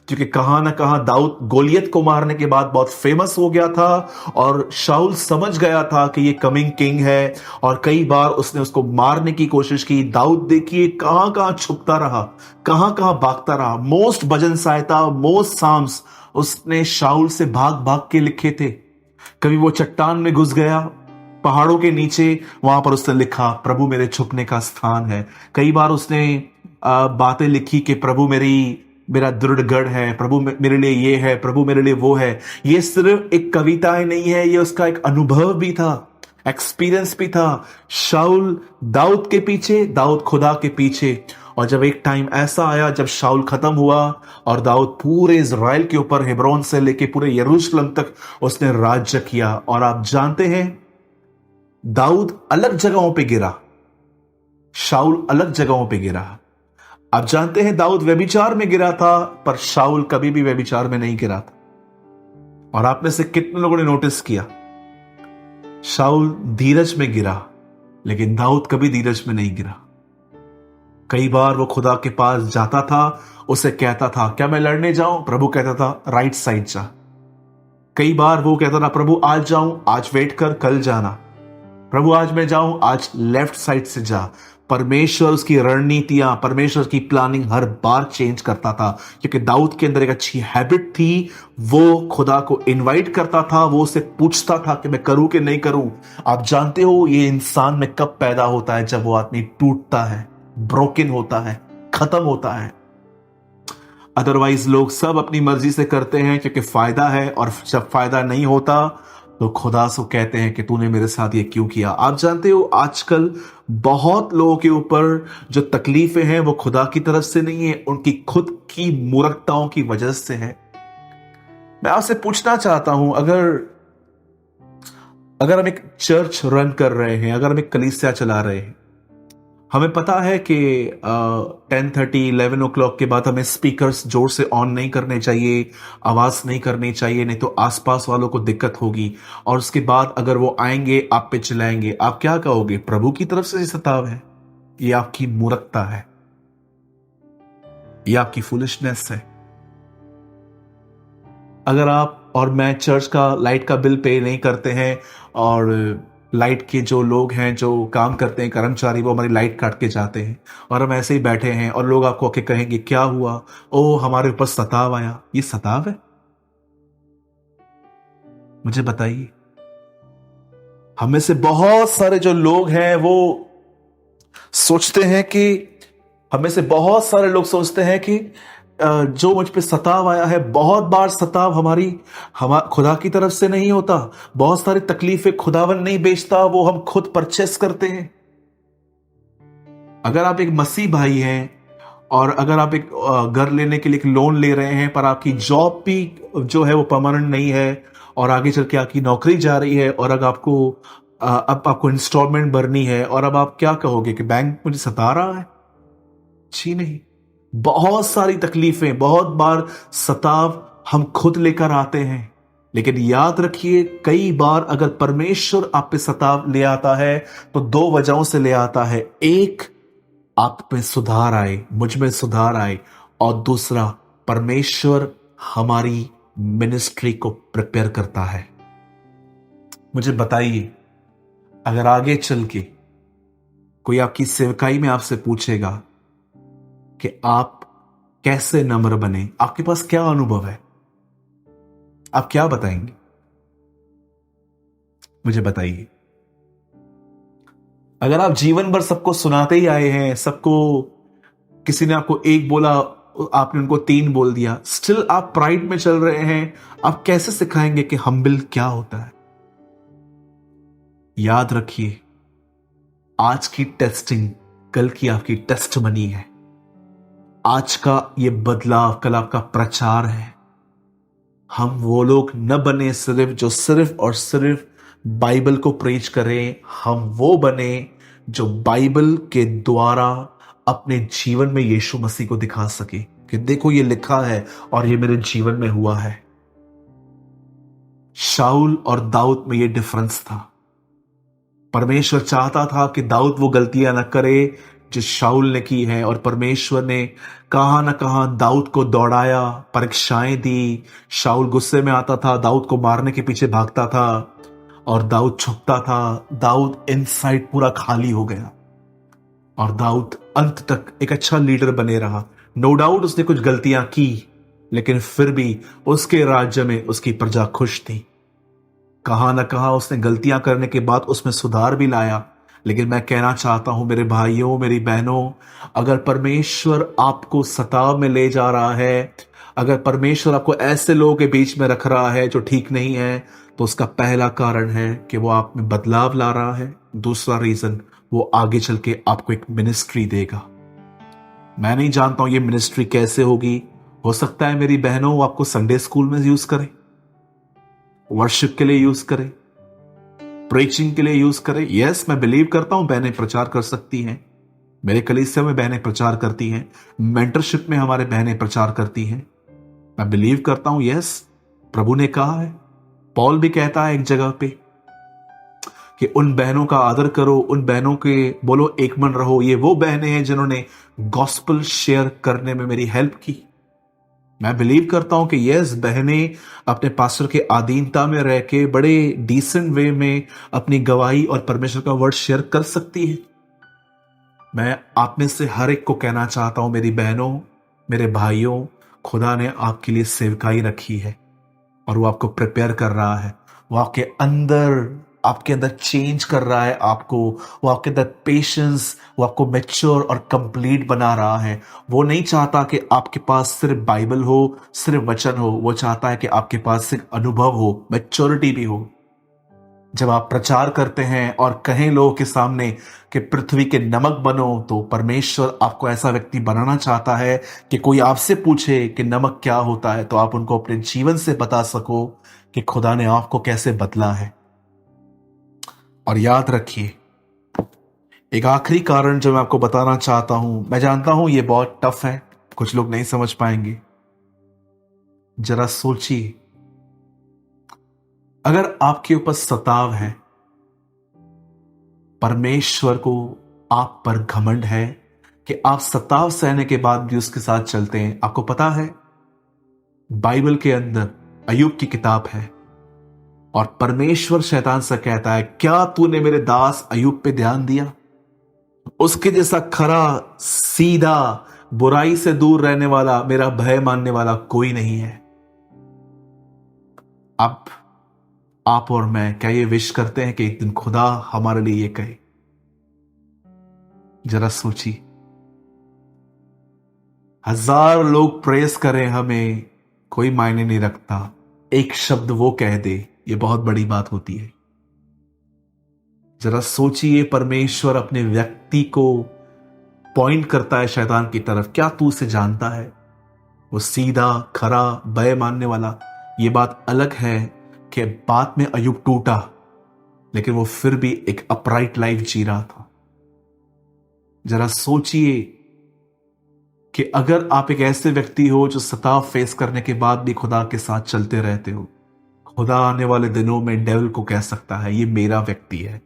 क्योंकि कहां ना कहां दाऊद गोलियत को मारने के बाद बहुत फेमस हो गया था, और शाऊल समझ गया था कि ये कमिंग किंग है, और कई बार उसने उसको मारने की कोशिश की। दाऊद देखिए कहां कहां छुपता रहा, कहां कहां भागता रहा। मोस्ट भजन सहायता, मोस्ट साम्स उसने शाऊल से भाग भाग के लिखे थे। कभी वो चट्टान में घुस गया, पहाड़ों के नीचे, वहां पर उसने लिखा प्रभु मेरे छुपने का स्थान है। कई बार उसने बातें लिखी कि प्रभु मेरा दृढ़ गढ़ है, प्रभु मेरे लिए ये है, प्रभु मेरे लिए वो है। ये सिर्फ एक कविताएं नहीं है, ये उसका एक अनुभव भी था, एक्सपीरियंस भी था। शाऊल दाऊद के पीछे, दाऊद खुदा के पीछे। और जब एक टाइम ऐसा आया जब शाऊल खत्म हुआ और दाऊद पूरे इज़राइल के ऊपर हेब्रोन से लेके पूरे यरूशलेम तक उसने राज्य किया। और आप जानते हैं दाऊद अलग जगहों पे गिरा, शाऊल अलग जगहों पे गिरा। आप जानते हैं दाऊद व्यभिचार में गिरा था, पर शाऊल कभी भी व्यभिचार में नहीं गिरा था। और आप में से कितने लोगों ने नोटिस किया, शाऊल धीरज में गिरा, लेकिन दाऊद कभी धीरज में नहीं गिरा। कई बार वो खुदा के पास जाता था, उसे कहता था क्या मैं लड़ने जाऊं? प्रभु कहता था राइट साइड जा। कई बार वो कहता था प्रभु आज जाऊं, आज वेट कर, कल जाना। प्रभु आज मैं जाऊं, आज लेफ्ट साइड से जा। परमेश्वर उसकी रणनीतियां, परमेश्वर की प्लानिंग हर बार चेंज करता था, क्योंकि दाऊद के अंदर एक अच्छी हैबिट थी। वो खुदा को इनवाइट करता था, वो उससे पूछता था कि मैं करूं कि नहीं करूं। आप जानते हो ये इंसान में कब पैदा होता है? जब वो आदमी टूटता है, ब्रोकन होता है। खत्म होता है। अदरवाइज लोग सब अपनी मर्जी से करते हैं क्योंकि फायदा है, और जब फायदा नहीं होता तो खुदा से कहते हैं कि तूने मेरे साथ ये क्यों किया। आप जानते हो आजकल बहुत लोगों के ऊपर जो तकलीफें हैं वो खुदा की तरफ से नहीं है, उनकी खुद की मूर्खताओं की वजह से है। मैं आपसे पूछना चाहता हूं, अगर अगर हम एक चर्च रन कर रहे हैं, अगर हम एक कलीसिया चला रहे हैं, हमें पता है कि 10:30 11 o'clock के बाद हमें स्पीकर्स जोर से ऑन नहीं करने चाहिए, आवाज नहीं करनी चाहिए, नहीं तो आसपास वालों को दिक्कत होगी। और उसके बाद अगर वो आएंगे आप पे चिल्लाएंगे, आप क्या कहोगे? प्रभु की तरफ से सताव है, ये आपकी मूर्खता है, ये आपकी फुलिशनेस है। अगर आप और मैं चर्च का लाइट का बिल पे नहीं करते हैं, और लाइट के जो लोग हैं जो काम करते हैं कर्मचारी, वो हमारी लाइट काट के जाते हैं, और हम ऐसे ही बैठे हैं और लोग आपको आके कहेंगे क्या हुआ? ओ हमारे ऊपर सताव आया। ये सताव है? मुझे बताइए। हमें से बहुत सारे जो लोग हैं वो सोचते हैं कि हमें से बहुत सारे लोग सोचते हैं कि जो मुझ पे सताव आया है, बहुत बार सताव हम खुदा की तरफ से नहीं होता। बहुत सारी तकलीफें खुदावन नहीं बेचता, वो हम खुद परचेस करते हैं। अगर आप एक मसीह भाई हैं और अगर आप एक घर लेने के लिए एक लोन ले रहे हैं, पर आपकी जॉब भी जो है वो परमानेंट नहीं है, और आगे चल के आपकी नौकरी जा रही है, और अगर अब आपको इंस्टॉलमेंट भरनी है, और अब आप क्या कहोगे कि बैंक मुझे सता रहा है? जी नहीं। बहुत सारी तकलीफें, बहुत बार सताव हम खुद लेकर आते हैं। लेकिन याद रखिए, कई बार अगर परमेश्वर आप पे सताव ले आता है तो दो वजहों से ले आता है। एक, आप में सुधार आए, मुझ में सुधार आए, और दूसरा, परमेश्वर हमारी मिनिस्ट्री को प्रिपेयर करता है। मुझे बताइए, अगर आगे चल के कोई आपकी सेवकाई में आपसे पूछेगा कि आप कैसे नम्र बने, आपके पास क्या अनुभव है, आप क्या बताएंगे? मुझे बताइए। अगर आप जीवन भर सबको सुनाते ही आए हैं, सबको, किसी ने आपको एक बोला आपने उनको 3 बोल दिया, स्टिल आप प्राइड में चल रहे हैं, आप कैसे सिखाएंगे कि हम्बल क्या होता है? याद रखिए, आज की टेस्टिंग कल की आपकी टेस्टमनी है। आज का ये बदलाव कल आपका प्रचार है। हम वो लोग न बने जो सिर्फ और सिर्फ बाइबल को प्रेच करें, हम वो बने जो बाइबल के द्वारा अपने जीवन में यीशु मसीह को दिखा सके कि देखो ये लिखा है और ये मेरे जीवन में हुआ है। शाऊल और दाऊद में ये डिफरेंस था। परमेश्वर चाहता था कि दाऊद वो गलतियां न करे जो शाऊल ने की है, और परमेश्वर ने कहां न कहां दाऊद को दौड़ाया, परीक्षाएं दी। शाऊल गुस्से में आता था, दाऊद को मारने के पीछे भागता था, और दाऊद छुपता था। दाऊद इनसाइड पूरा खाली हो गया, और दाऊद अंत तक एक अच्छा लीडर बने रहा। नो डाउट उसने कुछ गलतियां की, लेकिन फिर भी उसके राज्य में उसकी प्रजा खुश थी। कहां न कहां उसने गलतियां करने के बाद उसमें सुधार भी लाया। लेकिन मैं कहना चाहता हूं मेरे भाइयों, मेरी बहनों, अगर परमेश्वर आपको सताव में ले जा रहा है, अगर परमेश्वर आपको ऐसे लोगों के बीच में रख रहा है जो ठीक नहीं है, तो उसका पहला कारण है कि वो आप में बदलाव ला रहा है। दूसरा रीजन, वो आगे चल के आपको एक मिनिस्ट्री देगा। मैं नहीं जानता हूं ये मिनिस्ट्री कैसे होगी। हो सकता है मेरी बहनों वो आपको संडे स्कूल में यूज करें, वर्शिप के लिए यूज करें, प्रीचिंग के लिए यूज करें। यस, मैं बिलीव करता हूं बहनें प्रचार कर सकती हैं। मेरे कलीसिया में बहनें प्रचार करती हैं, मेंटरशिप में हमारे बहनें प्रचार करती हैं। मैं बिलीव करता हूं, यस, प्रभु ने कहा है, पॉल भी कहता है एक जगह पे कि उन बहनों का आदर करो, उन बहनों के बोलो एक मन रहो। ये वो बहनें हैं जिन्होंने गॉस्पल शेयर करने में मेरी हेल्प की। मैं बिलीव करता हूं कि यस, बहनें अपने पास्टर के अधीनता में रह के बड़े डिसेंट वे में अपनी गवाही और परमेश्वर का वर्ड शेयर कर सकती हैं। मैं आप में से हर एक को कहना चाहता हूं, मेरी बहनों, मेरे भाइयों, खुदा ने आपके लिए सेवकाई रखी है, और वो आपको प्रिपेयर कर रहा है। वो आपके अंदर आपके अंदर चेंज कर रहा है आपको, वो आपके अंदर पेशेंस, वो आपको मैच्योर और कंप्लीट बना रहा है। वो नहीं चाहता कि आपके पास सिर्फ बाइबल हो, सिर्फ वचन हो, वो चाहता है कि आपके पास सिर्फ अनुभव हो, मैच्योरिटी भी हो। जब आप प्रचार करते हैं और कहें लोगों के सामने कि पृथ्वी के नमक बनो, तो परमेश्वर आपको ऐसा व्यक्ति बनाना चाहता है कि कोई आपसे पूछे कि नमक क्या होता है, तो आप उनको अपने जीवन से बता सको कि खुदा ने आपको कैसे बदला है। और याद रखिए, एक आखिरी कारण जो मैं आपको बताना चाहता हूं, मैं जानता हूं ये बहुत टफ है, कुछ लोग नहीं समझ पाएंगे। जरा सोचिए, अगर आपके ऊपर सताव है, परमेश्वर को आप पर घमंड है कि आप सताव सहने के बाद भी उसके साथ चलते हैं। आपको पता है, बाइबल के अंदर अय्यूब की किताब है और परमेश्वर शैतान से कहता है, क्या तूने मेरे दास अय्यूब पे ध्यान दिया? उसके जैसा खरा, सीधा, बुराई से दूर रहने वाला, मेरा भय मानने वाला कोई नहीं है। अब आप और मैं क्या ये विश करते हैं कि एक दिन खुदा हमारे लिए ये कहे? जरा सोचिए, हजार लोग प्रेस करें हमें, कोई मायने नहीं रखता, एक शब्द वो कह दे, ये बहुत बड़ी बात होती है। जरा सोचिए, परमेश्वर अपने व्यक्ति को पॉइंट करता है शैतान की तरफ, क्या तू उसे जानता है? वो सीधा, खरा, भय मानने वाला। ये बात अलग है कि बाद में अय्यूब टूटा, लेकिन वो फिर भी एक अपराइट लाइफ जी रहा था। जरा सोचिए कि अगर आप एक ऐसे व्यक्ति हो जो सताव फेस करने के बाद भी खुदा के साथ चलते रहते हो, खुदा आने वाले दिनों में डेविल को कह सकता है, ये मेरा व्यक्ति है।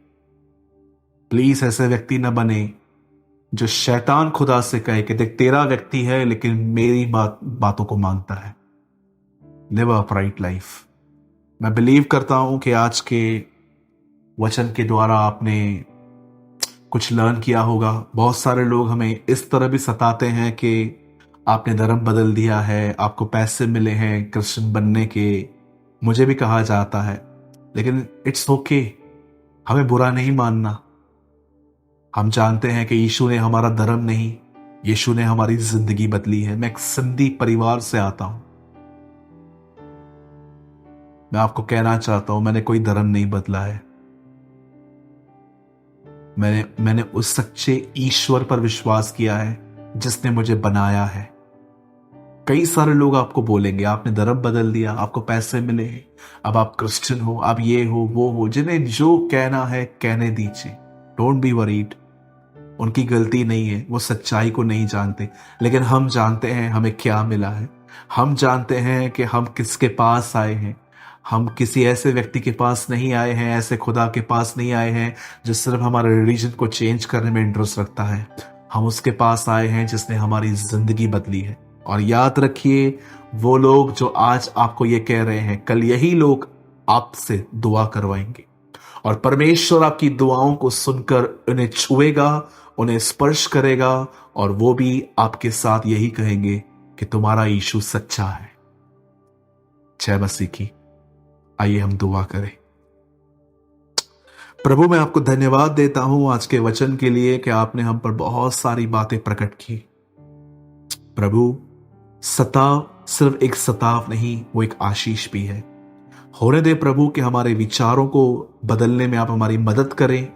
प्लीज ऐसे व्यक्ति न बने जो शैतान खुदा से कहे कि देख, तेरा व्यक्ति है लेकिन मेरी बातों को मानता है। Live a upright life. मैं बिलीव करता हूं कि आज के वचन के द्वारा आपने कुछ लर्न किया होगा। बहुत सारे लोग हमें इस तरह भी सताते हैं कि आपने धर्म बदल दिया है, आपको पैसे मिले हैं क्रिश्चियन बनने के, मुझे भी कहा जाता है। लेकिन इट्स ओके, हमें बुरा नहीं मानना। हम जानते हैं कि यीशु ने हमारा धर्म नहीं, यीशु ने हमारी जिंदगी बदली है। मैं एक सिंधी परिवार से आता हूं, मैं आपको कहना चाहता हूं, मैंने कोई धर्म नहीं बदला है। मैंने उस सच्चे ईश्वर पर विश्वास किया है जिसने मुझे बनाया है। कई सारे लोग आपको बोलेंगे आपने धर्म बदल दिया, आपको पैसे मिले, अब आप क्रिश्चियन हो, आप ये हो वो हो। जिन्हें जो कहना है कहने दीजिए, डोंट बी वरीड। उनकी गलती नहीं है, वो सच्चाई को नहीं जानते। लेकिन हम जानते हैं हमें क्या मिला है। हम जानते हैं कि हम किसके पास आए हैं। हम किसी ऐसे व्यक्ति के पास नहीं आए हैं, ऐसे खुदा के पास नहीं आए हैं जो सिर्फ हमारे रिलीजन को चेंज करने में इंटरेस्ट रखता है। हम उसके पास आए हैं जिसने हमारी जिंदगी बदली है। और याद रखिए, वो लोग जो आज आपको ये कह रहे हैं, कल यही लोग आपसे दुआ करवाएंगे और परमेश्वर आपकी दुआओं को सुनकर उन्हें छुएगा, उन्हें स्पर्श करेगा और वो भी आपके साथ यही कहेंगे कि तुम्हारा यीशु सच्चा है। जय मसीह की। आइए हम दुआ करें। प्रभु, मैं आपको धन्यवाद देता हूं आज के वचन के लिए कि आपने हम पर बहुत सारी बातें प्रकट की। प्रभु, सताव सिर्फ एक सताव नहीं, वो एक आशीष भी है। होने दे प्रभु कि हमारे विचारों को बदलने में आप हमारी मदद करें।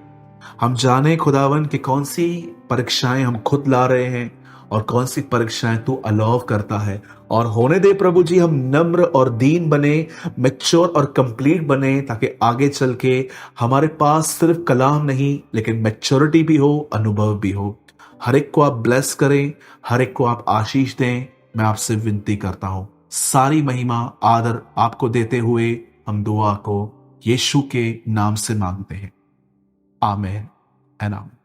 हम जाने खुदावन कि कौन सी परीक्षाएं हम खुद ला रहे हैं और कौन सी परीक्षाएं तू अलाउ करता है। और होने दे प्रभु जी, हम नम्र और दीन बने, मैच्योर और कंप्लीट बने, ताकि आगे चल के हमारे पास सिर्फ कलाम नहीं लेकिन मैच्योरिटी भी हो, अनुभव भी हो। हर एक को आप ब्लेस करें, हर एक को आप आशीष दें। मैं आपसे विनती करता हूं, सारी महिमा आदर आपको देते हुए हम दुआ को यीशु के नाम से मांगते हैं। आमीन एंड आमीन।